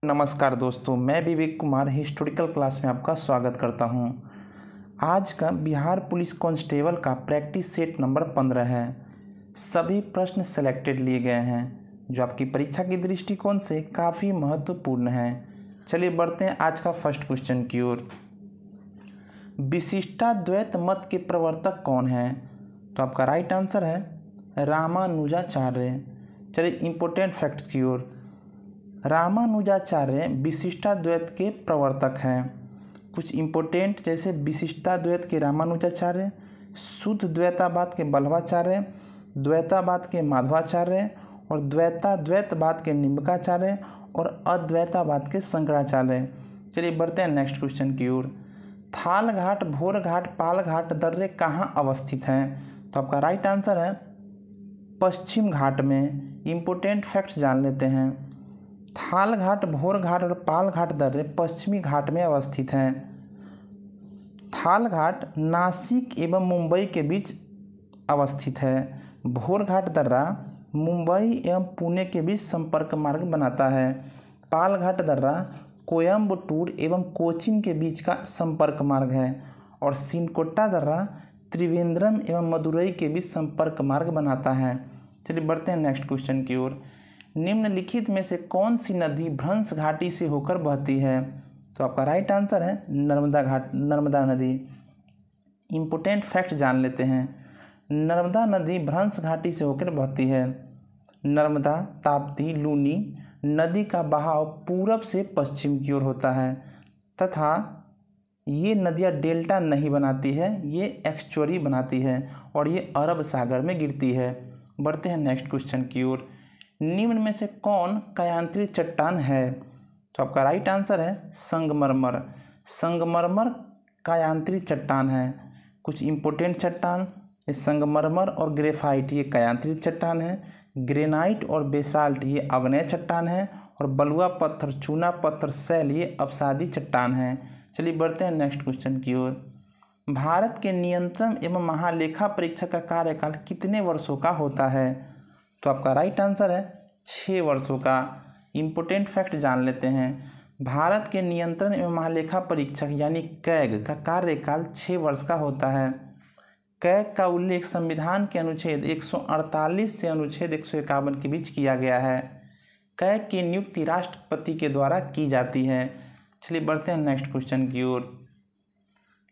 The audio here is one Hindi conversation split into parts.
नमस्कार दोस्तों, मैं विवेक कुमार हिस्टोरिकल क्लास में आपका स्वागत करता हूं। आज का बिहार पुलिस कांस्टेबल का प्रैक्टिस सेट नंबर 15 है। सभी प्रश्न सेलेक्टेड लिए गए हैं जो आपकी परीक्षा के दृष्टिकोण से काफ़ी महत्वपूर्ण है। चलिए बढ़ते हैं आज का फर्स्ट क्वेश्चन की ओर। विशिष्टाद्वैत मत के प्रवर्तक कौन हैं? तो आपका राइट आंसर है रामानुजाचार्य। चलिए इंपॉर्टेंट फैक्ट की ओर। रामानुजाचार्य विशिष्टाद्वैत के प्रवर्तक हैं। कुछ इम्पोर्टेंट जैसे विशिष्टाद्वैत के रामानुजाचार्य, शुद्ध द्वैतावाद के बल्लभाचार्य, द्वैतावाद के माधवाचार्य और द्वैताद्वैतवाद के निम्बकाचार्य और अद्वैतावाद के शंकराचार्य। चलिए बढ़ते हैं नेक्स्ट क्वेश्चन की ओर। थाल घाट, भोर घाट, पाल घाट दर्रे कहाँ अवस्थित हैं? तो आपका राइट आंसर है पश्चिम घाट में। इम्पोर्टेंट फैक्ट्स जान लेते हैं। थाल घाट, भोर घाट और पाल घाट दर्रे पश्चिमी घाट में अवस्थित हैं। थाल घाट नासिक एवं मुंबई के बीच अवस्थित है। भोर घाट दर्रा मुंबई एवं पुणे के बीच संपर्क मार्ग बनाता है। पाल घाट दर्रा कोयम्बटूर एवं कोचीन के बीच का संपर्क मार्ग है। और सिनकोट्टा दर्रा त्रिवेंद्रम एवं मदुरई के बीच संपर्क मार्ग बनाता है। चलिए बढ़ते हैं नेक्स्ट क्वेश्चन की ओर। निम्नलिखित में से कौन सी नदी भ्रंश घाटी से होकर बहती है? तो आपका राइट आंसर है नर्मदा नदी। इम्पोर्टेंट फैक्ट जान लेते हैं। नर्मदा नदी भ्रंश घाटी से होकर बहती है। नर्मदा, ताप्ती, लूनी नदी का बहाव पूरब से पश्चिम की ओर होता है तथा ये नदियाँ डेल्टा नहीं बनाती है, ये एक्स्चुअरी बनाती है और ये अरब सागर में गिरती है। बढ़ते हैं नेक्स्ट क्वेश्चन की ओर। निम्न में से कौन कायांतरित चट्टान है? तो आपका राइट आंसर है संगमरमर। संगमरमर कायांतरित चट्टान है। कुछ इम्पोर्टेंट चट्टान, ये संगमरमर और ग्रेफाइट ये कायांतरित चट्टान है। ग्रेनाइट और बेसाल्ट ये आग्नेय चट्टान है और बलुआ पत्थर, चूना पत्थर, शैल ये अपसादी चट्टान है। चलिए बढ़ते हैं नेक्स्ट क्वेश्चन की ओर। भारत के नियंत्रण एवं महालेखा परीक्षक का कार्यकाल कितने वर्षों का होता है? तो आपका राइट आंसर है 6 वर्षों का। इम्पोर्टेंट फैक्ट जान लेते हैं। भारत के नियंत्रण एवं महालेखा परीक्षक यानी कैग का कार्यकाल 6 वर्ष का होता है। कैग का उल्लेख संविधान के अनुच्छेद 148 से अनुच्छेद 151 के बीच किया गया है। कैग की नियुक्ति राष्ट्रपति के द्वारा की जाती है। चलिए बढ़ते हैं नेक्स्ट क्वेश्चन की ओर।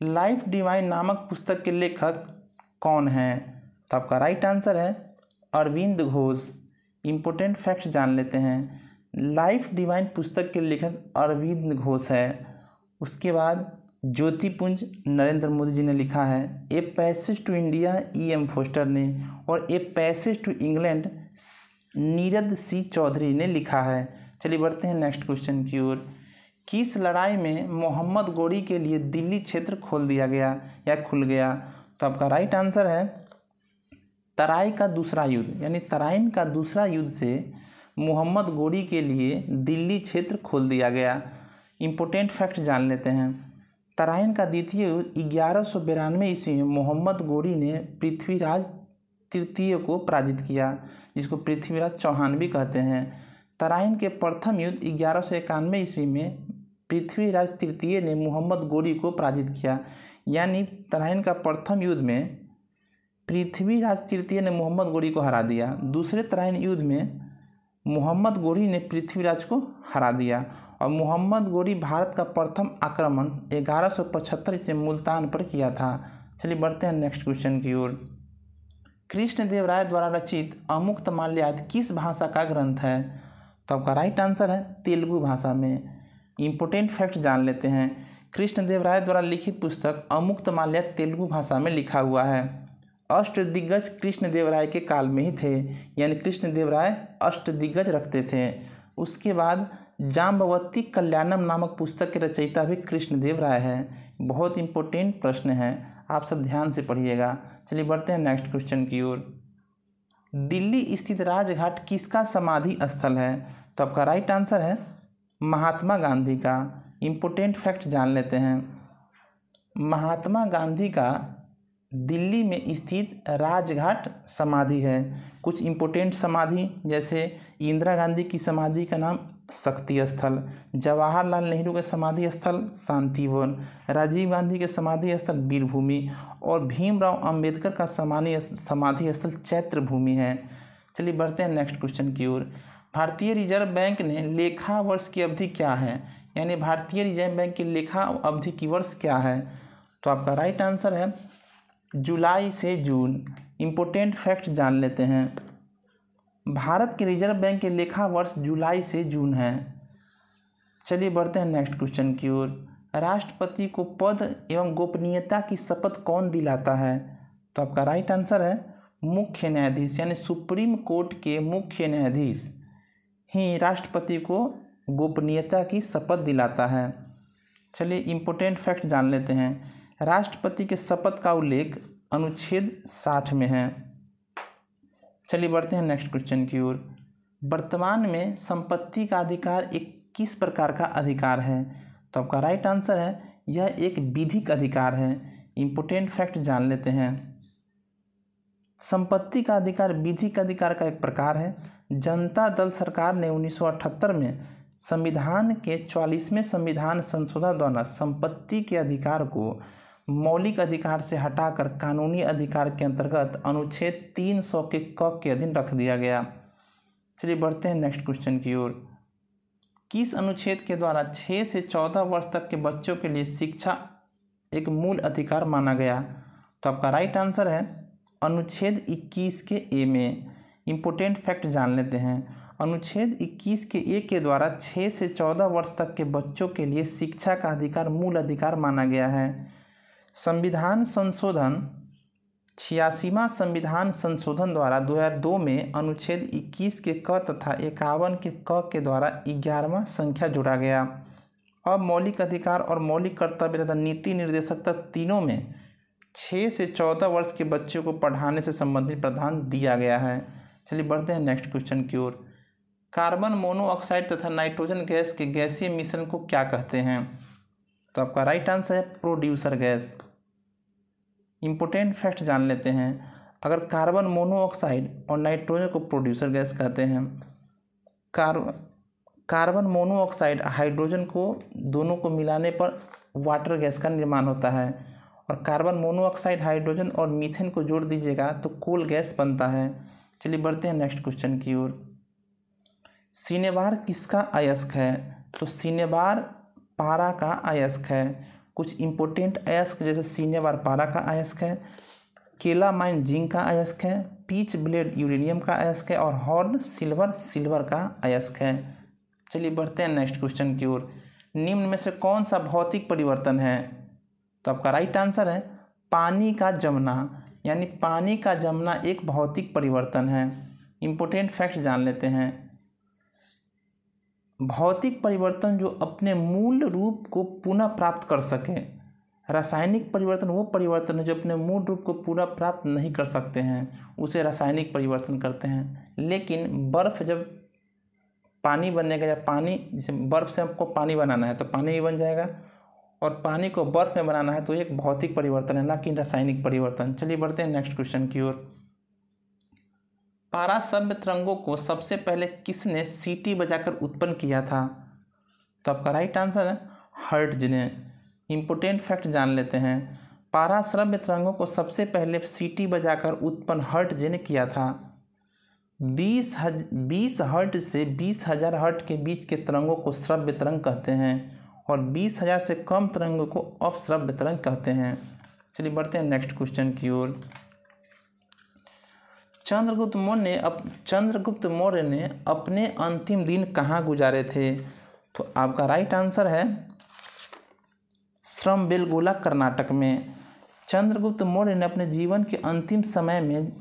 लाइफ डिवाइन नामक पुस्तक के लेखक कौन हैं? तो आपका राइट आंसर है अरविंद घोष। इम्पोर्टेंट फैक्ट जान लेते हैं। लाइफ डिवाइन पुस्तक के लेखक अरविंद घोष है। उसके बाद ज्योतिपुंज नरेंद्र मोदी जी ने लिखा है। A passage to India E.M. Forster ने और a passage to England Nirad C Chaudhuri ने लिखा है। चलिए बढ़ते हैं नेक्स्ट क्वेश्चन की ओर। किस लड़ाई में मोहम्मद गोरी के लिए दिल्ली क्षेत्र खोल दिया गया या खुल गया? तो आपका राइट आंसर है तराई का दूसरा युद्ध, यानी तराइन का दूसरा युद्ध से मोहम्मद गोरी के लिए दिल्ली क्षेत्र खोल दिया गया। इम्पोर्टेंट फैक्ट जान लेते हैं। तराइन का द्वितीय युद्ध 1192 ईस्वी में मोहम्मद गोरी ने पृथ्वीराज तृतीय को पराजित किया, जिसको पृथ्वीराज चौहान भी कहते हैं। तराइन के प्रथम युद्ध 1191 ईस्वी में पृथ्वीराज तृतीय ने मोहम्मद गोरी को पराजित किया, यानी तराइन का प्रथम युद्ध में पृथ्वीराज तृतीय ने मोहम्मद गोरी को हरा दिया। दूसरे तराइन युद्ध में मोहम्मद गोरी ने पृथ्वीराज को हरा दिया और मोहम्मद गोरी भारत का प्रथम आक्रमण 1175 से मुल्तान पर किया था। चलिए बढ़ते हैं नेक्स्ट क्वेश्चन की ओर। कृष्णदेव राय द्वारा रचित अमुक्तमाल्यात किस भाषा का ग्रंथ है? तो आपका राइट आंसर है तेलुगु भाषा में। इम्पोर्टेंट फैक्ट जान लेते हैं। कृष्णदेव राय द्वारा लिखित पुस्तक अमुक्तमाल्यात तेलुगु भाषा में लिखा हुआ है। अष्टदिग्गज कृष्णदेव राय के काल में ही थे, यानी कृष्णदेव राय अष्टदिग्गज रखते थे। उसके बाद जाम्बवती कल्याणम नामक पुस्तक के रचयिता भी कृष्णदेव राय हैं। बहुत इंपॉर्टेंट प्रश्न है, आप सब ध्यान से पढ़िएगा। चलिए बढ़ते हैं नेक्स्ट क्वेश्चन की ओर। दिल्ली स्थित राजघाट किसका समाधि स्थल है? तो आपका राइट आंसर है महात्मा गांधी का। इम्पोर्टेंट फैक्ट जान लेते हैं। महात्मा गांधी का दिल्ली में स्थित राजघाट समाधि है। कुछ इम्पोर्टेंट समाधि जैसे इंदिरा गांधी की समाधि का नाम शक्ति स्थल, जवाहरलाल नेहरू के समाधि स्थल शांतिवन, राजीव गांधी के समाधि स्थल वीरभूमि और भीमराव अंबेडकर का समाधि स्थल चैत्र भूमि है। चलिए बढ़ते हैं नेक्स्ट क्वेश्चन की ओर। भारतीय रिजर्व बैंक ने लेखा वर्ष की अवधि क्या है, यानी भारतीय रिजर्व बैंक की लेखा अवधि की वर्ष क्या है? तो आपका राइट आंसर है जुलाई से जून। इम्पोर्टेंट फैक्ट जान लेते हैं। भारत के रिजर्व बैंक के लेखा वर्ष जुलाई से जून है। चलिए बढ़ते हैं नेक्स्ट क्वेश्चन की ओर। राष्ट्रपति को पद एवं गोपनीयता की शपथ कौन दिलाता है? तो आपका राइट आंसर है मुख्य न्यायाधीश, यानी सुप्रीम कोर्ट के मुख्य न्यायाधीश ही राष्ट्रपति को गोपनीयता की शपथ दिलाता है। चलिए इम्पोर्टेंट फैक्ट जान लेते हैं। राष्ट्रपति के शपथ का उल्लेख अनुच्छेद 60 में है। चलिए बढ़ते हैं नेक्स्ट क्वेश्चन की ओर। वर्तमान में संपत्ति का अधिकार एक किस प्रकार का अधिकार है? तो आपका राइट आंसर है यह एक विधिक अधिकार है। इम्पोर्टेंट फैक्ट जान लेते हैं। संपत्ति का अधिकार विधिक अधिकार का एक प्रकार है। जनता दल सरकार ने 1978 में संविधान के 44वें संविधान संशोधन द्वारा संपत्ति के अधिकार को मौलिक अधिकार से हटाकर कानूनी अधिकार के अंतर्गत अनुच्छेद 300 के क के अधीन रख दिया गया। चलिए बढ़ते हैं नेक्स्ट क्वेश्चन की ओर। किस अनुच्छेद के द्वारा 6 से 14 वर्ष तक के बच्चों के लिए शिक्षा एक मूल अधिकार माना गया? तो आपका राइट आंसर है अनुच्छेद 21 के ए में। इम्पोर्टेंट फैक्ट जान लेते हैं। अनुच्छेद 21 के ए के द्वारा 6 से 14 वर्ष तक के बच्चों के लिए शिक्षा का अधिकार मूल अधिकार माना गया है। संविधान संशोधन 86वां संविधान संशोधन द्वारा 2002 में अनुच्छेद 21 के क तथा 51 के क के द्वारा 11वां संख्या जोड़ा गया। अब मौलिक अधिकार और मौलिक कर्तव्य तथा नीति निर्देशकता तीनों में 6 से 14 वर्ष के बच्चों को पढ़ाने से संबंधित प्रावधान दिया गया है। चलिए बढ़ते हैं नेक्स्ट क्वेश्चन की ओर। कार्बन मोनोऑक्साइड तथा नाइट्रोजन गैस के गैसीय मिश्रण को क्या कहते हैं? तो आपका राइट आंसर है प्रोड्यूसर गैस। इम्पोर्टेंट फैक्ट जान लेते हैं। अगर कार्बन मोनोऑक्साइड और नाइट्रोजन को प्रोड्यूसर गैस कहते हैं। कार्बन मोनोऑक्साइड हाइड्रोजन को दोनों को मिलाने पर वाटर गैस का निर्माण होता है और कार्बन मोनोऑक्साइड हाइड्रोजन और मीथेन को जोड़ दीजिएगा तो कोल गैस बनता है। चलिए बढ़ते हैं नेक्स्ट क्वेश्चन की ओर। सिनेबार किसका अयस्क है? तो सिनेबार पारा का अयस्क है। कुछ इम्पोर्टेंट अयस्क जैसे सिनेबार पारा का अयस्क है, केलामाइन जिंक का अयस्क है, पीच ब्लेड यूरेनियम का अयस्क है और हॉर्न सिल्वर का अयस्क है। चलिए बढ़ते हैं नेक्स्ट क्वेश्चन की ओर। निम्न में से कौन सा भौतिक परिवर्तन है? तो आपका राइट आंसर है पानी का जमना, यानी पानी का जमना एक भौतिक परिवर्तन है। इम्पोर्टेंट फैक्ट जान लेते हैं। भौतिक परिवर्तन जो अपने मूल रूप को पुनः प्राप्त कर सके। रासायनिक परिवर्तन वो परिवर्तन है जो अपने मूल रूप को पूरा प्राप्त नहीं कर सकते हैं, उसे रासायनिक परिवर्तन करते हैं। लेकिन बर्फ़ जब पानी बनेगा या पानी जैसे बर्फ़ से हमको पानी बनाना है तो पानी भी बन जाएगा और पानी को बर्फ़ में बनाना है तो एक भौतिक परिवर्तन है, ना कि रासायनिक परिवर्तन। चलिए बढ़ते हैं नेक्स्ट क्वेश्चन की ओर। पारा सभ्य तरंगों को सबसे पहले किसने सीटी बजाकर उत्पन्न किया था? तो आपका राइट आंसर है हर्ट्ज ने। इम्पोर्टेंट फैक्ट जान लेते हैं। पारा श्रव्य तरंगों को सबसे पहले सीटी बजाकर उत्पन्न हर्ट्ज ने किया था। 20 हर्ट्ज से 20,000 हर्ट्ज के बीच के तरंगों को श्रव्य तरंग कहते हैं और 20,000 से कम तरंगों को अश्रव्य तरंग कहते हैं। चलिए बढ़ते हैं नेक्स्ट क्वेश्चन की ओर। चंद्रगुप्त मौर्य ने अपने अंतिम दिन कहाँ गुजारे थे? तो आपका राइट आंसर है श्रमबेलगोला कर्नाटक में। चंद्रगुप्त मौर्य ने अपने जीवन के अंतिम समय में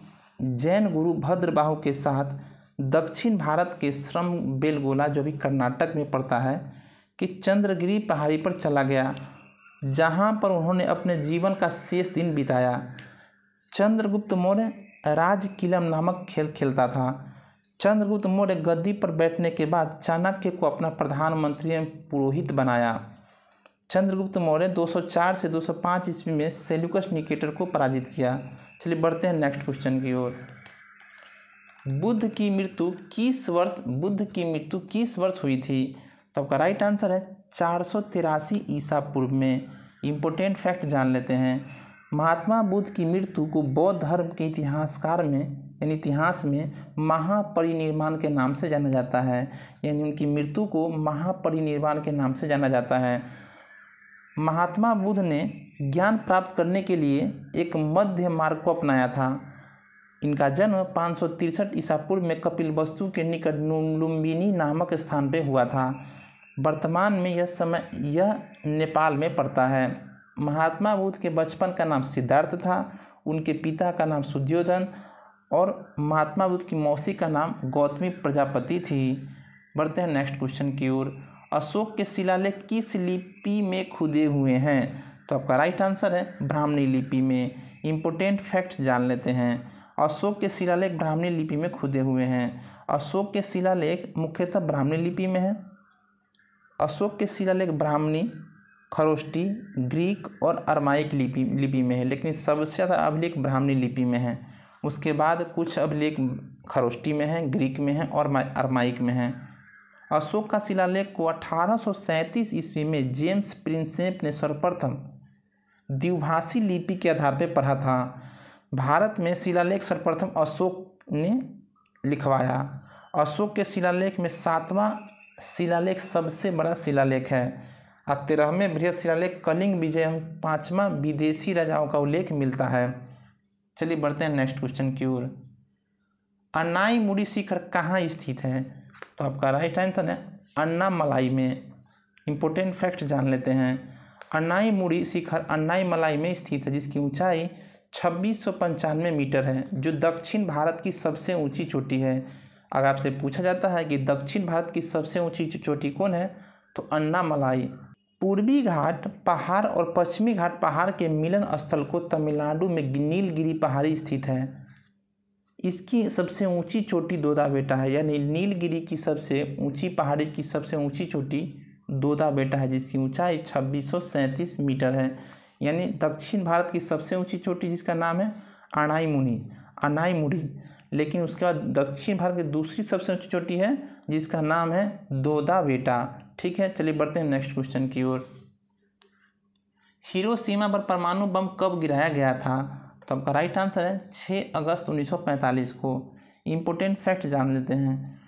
जैन गुरु भद्रबाहु के साथ दक्षिण भारत के श्रमबेलगोला, जो भी कर्नाटक में पड़ता है, कि चंद्रगिरी पहाड़ी पर चला गया, जहाँ पर उन्होंने अपने जीवन का शेष दिन बिताया। चंद्रगुप्त मौर्य राजकिलम नामक खेल खेलता था। चंद्रगुप्त मौर्य गद्दी पर बैठने के बाद चाणक्य को अपना प्रधानमंत्री एवं पुरोहित बनाया। चंद्रगुप्त मौर्य 204 से 205 ईस्वी में सेल्यूकस निकेटर को पराजित किया। चलिए बढ़ते हैं नेक्स्ट क्वेश्चन की ओर। बुद्ध की मृत्यु किस वर्ष हुई थी? तो आपका राइट आंसर है 483 ईसा पूर्व में। इम्पोर्टेंट फैक्ट जान लेते हैं। महात्मा बुद्ध की मृत्यु को बौद्ध धर्म के इतिहास में महापरिनिर्वाण के नाम से जाना जाता है, यानी उनकी मृत्यु को महापरिनिर्वाण के नाम से जाना जाता है। महात्मा बुद्ध ने ज्ञान प्राप्त करने के लिए एक मध्य मार्ग को अपनाया था। इनका जन्म 563 ईसा पूर्व में कपिलवस्तु के निकट लुम्बिनी नामक स्थान पर हुआ था। वर्तमान में यह नेपाल में पड़ता है। महात्मा बुद्ध के बचपन का नाम सिद्धार्थ था, उनके पिता का नाम सुद्योधन और महात्मा बुद्ध की मौसी का नाम गौतमी प्रजापति थी। बढ़ते हैं नेक्स्ट क्वेश्चन की ओर। अशोक के शिलालेख किस लिपि में खुदे हुए हैं? तो आपका राइट आंसर है ब्राह्मणी लिपि में। इम्पोर्टेंट फैक्ट्स जान लेते हैं। अशोक के शिलालेख ब्राह्मणी लिपि में खुदे हुए हैं। अशोक के शिलालेख मुख्यतः ब्राह्मणी लिपि में है। अशोक के शिलालेख ब्राह्मणी, खरोष्टी, ग्रीक और अरमाइक लिपि में है, लेकिन सबसे ज़्यादा अभिलेख ब्राह्मणी लिपि में है। उसके बाद कुछ अभिलेख खरोष्टी में है, ग्रीक में है और अरमाइक में है। अशोक का शिलालेख को 1837 ईस्वी में जेम्स प्रिंसेप ने सर्वप्रथम द्विभाषी लिपि के आधार पर पढ़ा था। भारत में शिलालेख सर्वप्रथम अशोक ने लिखवाया। अशोक के शिलालेख में 7वां शिलालेख सबसे बड़ा शिलालेख है। 13वें बृहद शिलालेख कलिंग विजय 5वां विदेशी राजाओं का उल्लेख मिलता है। चलिए बढ़ते हैं नेक्स्ट क्वेश्चन की ओर। अन्नाईमुड़ी शिखर कहाँ स्थित है? तो आपका राइट आंसर है अन्नामलाई में। इम्पोर्टेंट फैक्ट जान लेते हैं। अन्नाईमुड़ी शिखर अन्नाईमलाई में स्थित है, जिसकी ऊंचाई 2695 मीटर है, जो दक्षिण भारत की सबसे ऊंची चोटी है। अगर आपसे पूछा जाता है कि दक्षिण भारत की सबसे ऊंची चोटी कौन है, तो अन्नामलाई। पूर्वी घाट पहाड़ और पश्चिमी घाट पहाड़ के मिलन स्थल को तमिलनाडु में नीलगिरी पहाड़ी स्थित है। इसकी सबसे ऊंची चोटी दोदा बेटा है, यानी नीलगिरी की सबसे ऊंची पहाड़ी की सबसे ऊंची चोटी दोदा बेटा है, जिसकी ऊंचाई 2637 मीटर है। यानी दक्षिण भारत की सबसे ऊंची चोटी जिसका नाम है अन्नाईमुड़ी, लेकिन उसके बाद दक्षिण भारत की दूसरी सबसे ऊंची चोटी है जिसका नाम है दोदा बेटा। ठीक है, चलिए बढ़ते हैं नेक्स्ट क्वेश्चन की ओर। हिरोशिमा पर परमाणु बम कब गिराया गया था? तो आपका राइट आंसर है 6 अगस्त 1945 को। इम्पोर्टेंट फैक्ट जान लेते हैं।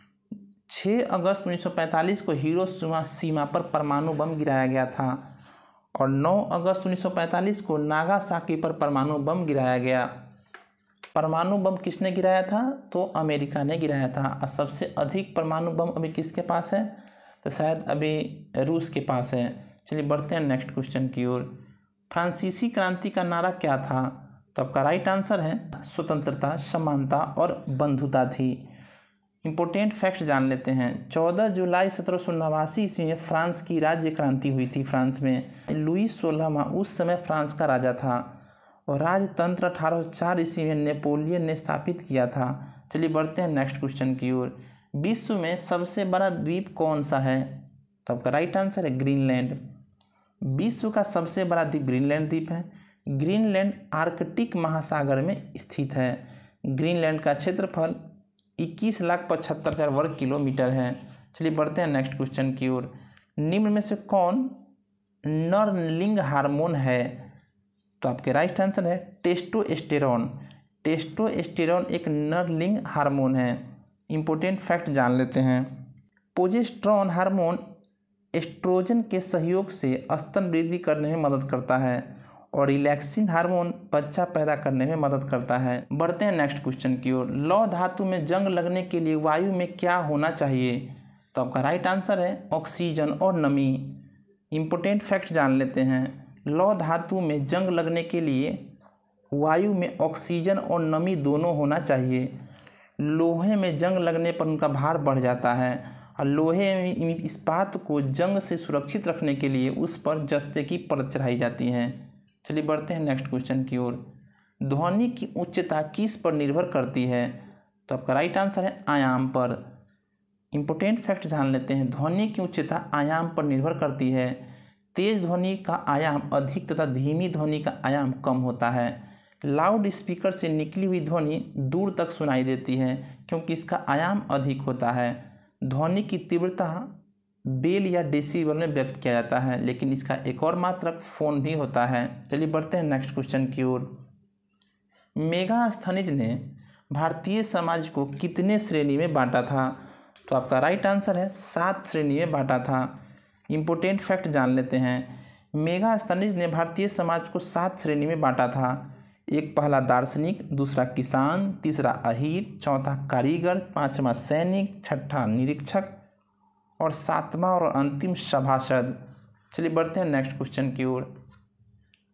6 अगस्त 1945 को हिरोशिमा पर परमाणु बम गिराया गया था और 9 अगस्त 1945 को नागासाकी पर परमाणु बम गिराया गया। परमाणु बम किसने गिराया था? तो अमेरिका ने गिराया था। और सबसे अधिक परमाणु बम अभी किसके पास है? तो शायद अभी रूस के पास है। चलिए बढ़ते हैं नेक्स्ट क्वेश्चन की ओर। फ्रांसीसी क्रांति का नारा क्या था? तो आपका राइट आंसर है स्वतंत्रता, समानता और बंधुता थी। इम्पोर्टेंट फैक्ट जान लेते हैं। 14 जुलाई 1789 ईस्वी में फ्रांस की राज्य क्रांति हुई थी। फ्रांस में लुईस 16वां उस समय फ्रांस का राजा था और राजतंत्र 1804 ईस्वी में नेपोलियन ने स्थापित किया था। चलिए बढ़ते हैं नेक्स्ट क्वेश्चन की ओर। विश्व में सबसे बड़ा द्वीप कौन सा है? तो आपका राइट आंसर है ग्रीनलैंड। विश्व का सबसे बड़ा द्वीप ग्रीनलैंड द्वीप है। ग्रीनलैंड आर्कटिक महासागर में स्थित है। ग्रीनलैंड का क्षेत्रफल 21,75,000 वर्ग किलोमीटर है। चलिए बढ़ते हैं नेक्स्ट क्वेश्चन की ओर। निम्न में से कौन नरलिंग हार्मोन है? तो आपके राइट आंसर है टेस्टोस्टेरोन। टेस्टोस्टेरोन एक नरलिंग हार्मोन है। इम्पोर्टेंट फैक्ट जान लेते हैं। प्रोजेस्टेरोन हार्मोन एस्ट्रोजन के सहयोग से स्तन वृद्धि करने में मदद करता है और रिलैक्सिन हार्मोन बच्चा पैदा करने में मदद करता है। बढ़ते हैं नेक्स्ट क्वेश्चन की ओर। लौह धातु में जंग लगने के लिए वायु में क्या होना चाहिए? तो आपका राइट आंसर है ऑक्सीजन और नमी। इम्पोर्टेंट फैक्ट जान लेते हैं। लौह धातु में जंग लगने के लिए वायु में ऑक्सीजन और नमी दोनों होना चाहिए। लोहे में जंग लगने पर उनका भार बढ़ जाता है और लोहे में इस्पात को जंग से सुरक्षित रखने के लिए उस पर जस्ते की परत चढ़ाई जाती है। चलिए बढ़ते हैं नेक्स्ट क्वेश्चन की ओर। ध्वनि की उच्चता किस पर निर्भर करती है? तो आपका राइट आंसर है आयाम पर। इम्पोर्टेंट फैक्ट जान लेते हैं। ध्वनि की उच्चता आयाम पर निर्भर करती है। तेज ध्वनि का आयाम अधिक तथा धीमी ध्वनि का आयाम कम होता है। लाउड स्पीकर से निकली हुई ध्वनि दूर तक सुनाई देती है क्योंकि इसका आयाम अधिक होता है। ध्वनि की तीव्रता बेल या डेसिबल में व्यक्त किया जाता है, लेकिन इसका एक और मात्रक फोन भी होता है। चलिए बढ़ते हैं नेक्स्ट क्वेश्चन की ओर। मेगास्थनीज ने भारतीय समाज को कितने श्रेणी में बांटा था? तो आपका राइट आंसर है 7 श्रेणी में बांटा था। इम्पोर्टेंट फैक्ट जान लेते हैं। मेगास्थनीज ने भारतीय समाज को 7 श्रेणी में बांटा था। एक पहला दार्शनिक, दूसरा किसान, तीसरा अहीर, चौथा कारीगर, पांचवा सैनिक, छठा निरीक्षक और सातवां और अंतिम सभासद। चलिए बढ़ते हैं नेक्स्ट क्वेश्चन की ओर।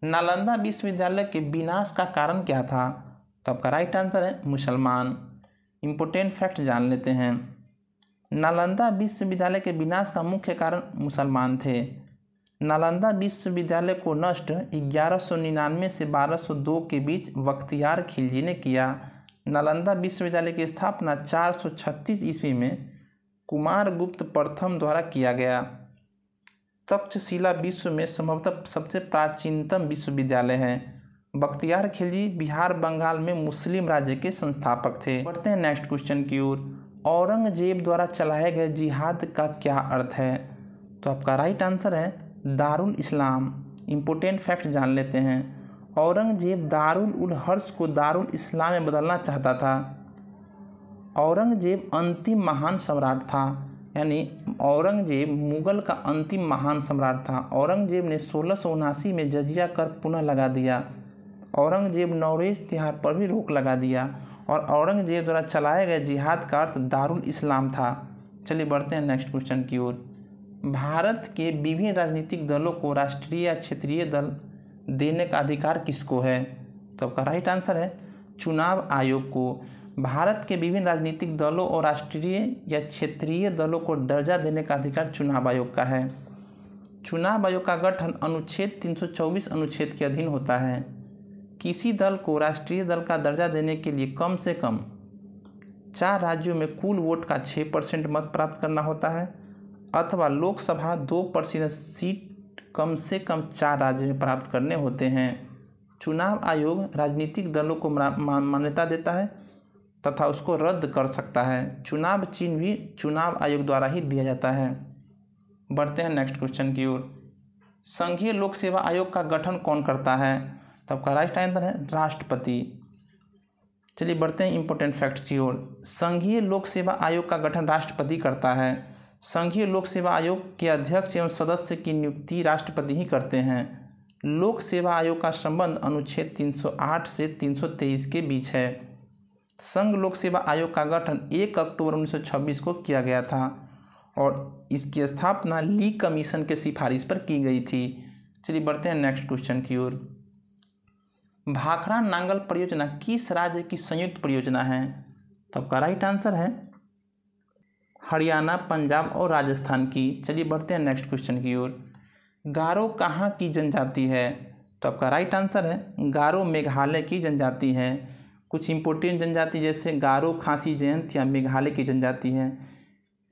नालंदा विश्वविद्यालय के विनाश का कारण क्या था? तो आपका राइट आंसर है मुसलमान। इम्पोर्टेंट फैक्ट जान लेते हैं। नालंदा विश्वविद्यालय के विनाश का मुख्य कारण मुसलमान थे। नालंदा विश्वविद्यालय को नष्ट 1199 से 1202 के बीच बख्तियार खिलजी ने किया। नालंदा विश्वविद्यालय की स्थापना 436 ईस्वी में कुमारगुप्त प्रथम द्वारा किया गया। तक्षशिला विश्व में संभवतः सबसे प्राचीनतम विश्वविद्यालय है। बख्तियार खिलजी बिहार बंगाल में मुस्लिम राज्य के संस्थापक थे। बढ़ते हैं नेक्स्ट क्वेश्चन की ओर। औरंगजेब द्वारा चलाए गए जिहाद का क्या अर्थ है? तो आपका राइट आंसर है दारुल इस्लाम। इम्पोर्टेंट फैक्ट जान लेते हैं। औरंगजेब दारुल उल हर्ष को दारुल इस्लाम में बदलना चाहता था। औरंगजेब अंतिम महान सम्राट था, यानी औरंगजेब मुगल का अंतिम महान सम्राट था। औरंगजेब ने 1679 में जजिया कर पुनः लगा दिया। औरंगजेब नवरेज त्योहार पर भी रोक लगा दिया और औरंगजेब द्वारा चलाए गए जिहाद का अर्थ दारुल इस्लाम था। चलिए बढ़ते हैं नेक्स्ट क्वेश्चन की ओर। भारत के विभिन्न राजनीतिक दलों को राष्ट्रीय या क्षेत्रीय दल देने का अधिकार किसको है? तो आपका राइट आंसर है चुनाव आयोग को। भारत के विभिन्न राजनीतिक दलों और राष्ट्रीय या क्षेत्रीय दलों को दर्जा देने का अधिकार चुनाव आयोग का है। चुनाव आयोग का गठन अनुच्छेद 324 अनुच्छेद के अधीन होता है। किसी दल को राष्ट्रीय दल का दर्जा देने के लिए कम से कम 4 राज्यों में कुल वोट का 6% मत प्राप्त करना होता है, अथवा लोकसभा 2% सीट कम से कम 4 राज्य में प्राप्त करने होते हैं। चुनाव आयोग राजनीतिक दलों को मान्यता देता है तथा उसको रद्द कर सकता है। चुनाव चिन्ह भी चुनाव आयोग द्वारा ही दिया जाता है। बढ़ते हैं नेक्स्ट क्वेश्चन की ओर। संघीय लोक सेवा आयोग का गठन कौन करता है? तो आपका राइट आंसर है राष्ट्रपति। चलिए बढ़ते हैं इंपॉर्टेंट फैक्ट्स की ओर। संघीय लोक सेवा आयोग का गठन राष्ट्रपति करता है। संघीय लोक सेवा आयोग के अध्यक्ष एवं सदस्य की नियुक्ति राष्ट्रपति ही करते हैं। लोक सेवा आयोग का संबंध अनुच्छेद 308 से 323 के बीच है। संघ लोक सेवा आयोग का गठन 1 अक्टूबर 1926 को किया गया था और इसकी स्थापना ली कमीशन के सिफारिश पर की गई थी। चलिए बढ़ते हैं नेक्स्ट क्वेश्चन की ओर। भाखड़ा नांगल परियोजना किस राज्य की संयुक्त परियोजना है? तो आपका राइट आंसर है हरियाणा, पंजाब और राजस्थान की। चलिए बढ़ते हैं नेक्स्ट क्वेश्चन की ओर। गारो कहाँ की जनजाति है? तो आपका राइट आंसर है गारो मेघालय की जनजाति है। कुछ इंपोर्टेंट जनजाति जैसे गारो खासी जयंत या मेघालय की जनजाति है।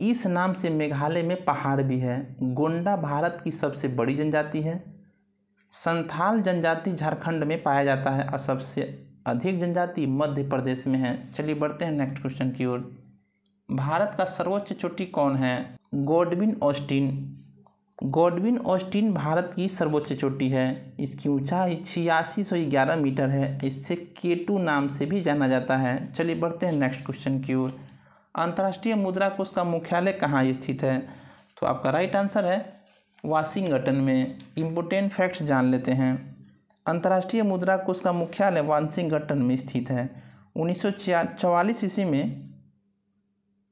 इस नाम से मेघालय में पहाड़ भी है। गोंडा भारत की सबसे बड़ी जनजाति है। संथाल जनजाति झारखंड में पाया जाता है और सबसे अधिक जनजाति मध्य प्रदेश में है। चलिए बढ़ते हैं नेक्स्ट क्वेश्चन की ओर। भारत का सर्वोच्च चोटी कौन है? Godwin Austen. Godwin Austen Bharat की सर्वोच्च चोटी है। इसकी ऊंचाई 8611 मीटर है। इससे केटू नाम से भी जाना जाता है। चलिए बढ़ते हैं नेक्स्ट क्वेश्चन की ओर। अंतर्राष्ट्रीय मुद्रा कोष का मुख्यालय कहाँ स्थित है? तो आपका राइट आंसर है वाशिंगटन में। इम्पोर्टेंट फैक्ट्स जान लेते हैं। अंतर्राष्ट्रीय मुद्रा कोष का मुख्यालय वाशिंगटन में स्थित है। 1944 ईस्वी में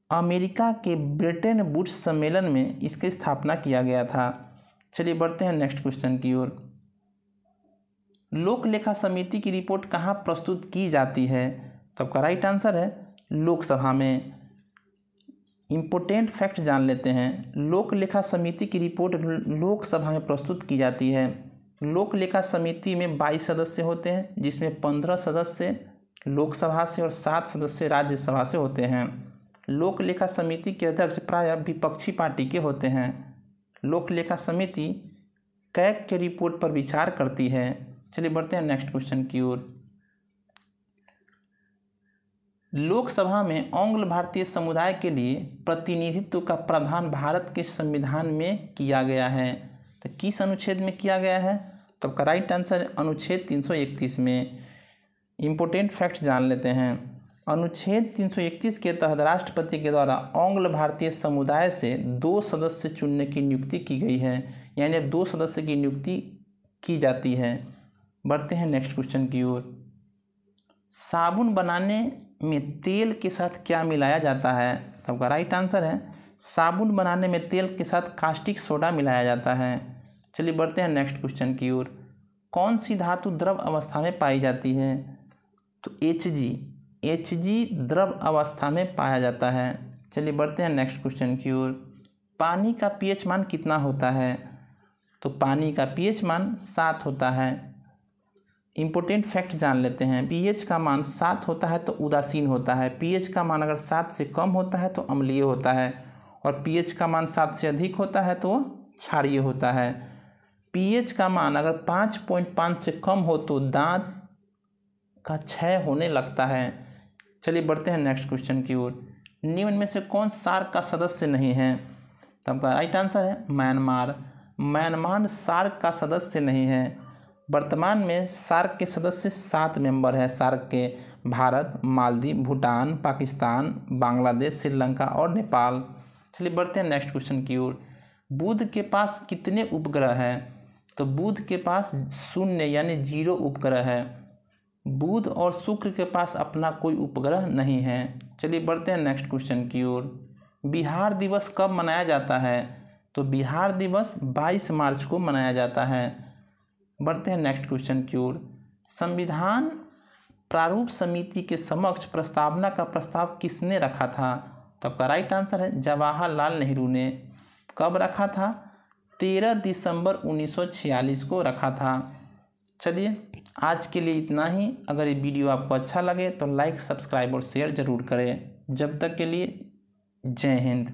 अमेरिका के ब्रिटेन वुड्स सम्मेलन में इसकी स्थापना किया गया था। चलिए बढ़ते हैं नेक्स्ट क्वेश्चन की ओर। लोक लेखा समिति की रिपोर्ट कहाँ प्रस्तुत की जाती है? तो आपका राइट आंसर है लोकसभा में। इम्पोर्टेंट फैक्ट जान लेते हैं। लोक लेखा समिति की रिपोर्ट लोकसभा में प्रस्तुत की जाती है। लोक लेखा समिति में 22 सदस्य होते हैं, जिसमें 15 सदस्य लोकसभा से और 7 सदस्य राज्यसभा से होते हैं। लोक लेखा समिति के अध्यक्ष प्रायः विपक्षी पार्टी के होते हैं। लोक लेखा समिति कैग के रिपोर्ट पर विचार करती है। चलिए बढ़ते हैं नेक्स्ट क्वेश्चन की ओर। लोकसभा में एंग्लो भारतीय समुदाय के लिए प्रतिनिधित्व का प्रावधान भारत के संविधान में किया गया है। तो किस अनुच्छेद में किया गया है? तो आपका राइट आंसर अनुच्छेद 331 में। इम्पोर्टेंट फैक्ट जान लेते हैं। अनुच्छेद 331 के तहत राष्ट्रपति के द्वारा एंग्लो भारतीय समुदाय से 2 सदस्य चुनने की नियुक्ति की गई है, यानी अब 2 सदस्य की नियुक्ति की जाती है। बढ़ते हैं नेक्स्ट क्वेश्चन की ओर। साबुन बनाने में तेल के साथ क्या मिलाया जाता है? तो आपका राइट आंसर है साबुन बनाने में तेल के साथ कास्टिक सोडा मिलाया जाता है। चलिए बढ़ते हैं नेक्स्ट क्वेश्चन की ओर। कौन सी धातु द्रव अवस्था में पाई जाती है? तो Hg द्रव अवस्था में पाया जाता है। चलिए बढ़ते हैं नेक्स्ट क्वेश्चन की ओर। पानी का pH मान कितना होता है? तो पानी का pH मान 7 होता है। इम्पोर्टेंट फैक्ट जान लेते हैं। pH का मान 7 होता है तो उदासीन होता है, pH का मान अगर 7 से कम होता है तो अम्लीय होता है, और pH का मान 7 से अधिक होता है तो क्षारीय होता है। pH का मान अगर 5.5 से कम हो तो दांत का क्षय होने लगता है। चलिए बढ़ते हैं नेक्स्ट क्वेश्चन की ओर। निम्न में से कौन सार्क का सदस्य नहीं है? तो आपका राइट आंसर है म्यांमार सार्क का सदस्य नहीं है। वर्तमान में सार्क के सदस्य 7 मेंबर हैं सार्क के। भारत, मालदीव, भूटान, पाकिस्तान, बांग्लादेश, श्रीलंका और नेपाल। चलिए बढ़ते हैं नेक्स्ट क्वेश्चन की ओर। बुध के पास कितने उपग्रह हैं? तो बुध के पास 0 यानी 0 उपग्रह है। बुध और शुक्र के पास अपना कोई उपग्रह नहीं है। चलिए बढ़ते हैं नेक्स्ट क्वेश्चन की ओर। बिहार दिवस कब मनाया जाता है? तो बिहार दिवस 22 मार्च को मनाया जाता है। बढ़ते हैं नेक्स्ट क्वेश्चन की ओर। संविधान प्रारूप समिति के समक्ष प्रस्तावना का प्रस्ताव किसने रखा था? तो आपका राइट आंसर है जवाहरलाल नेहरू ने। कब रखा था? 13 दिसंबर 1946 को रखा था। चलिए आज के लिए इतना ही। अगर ये वीडियो आपको अच्छा लगे तो लाइक, सब्सक्राइब और शेयर ज़रूर करें। जब तक के लिए जय हिंद।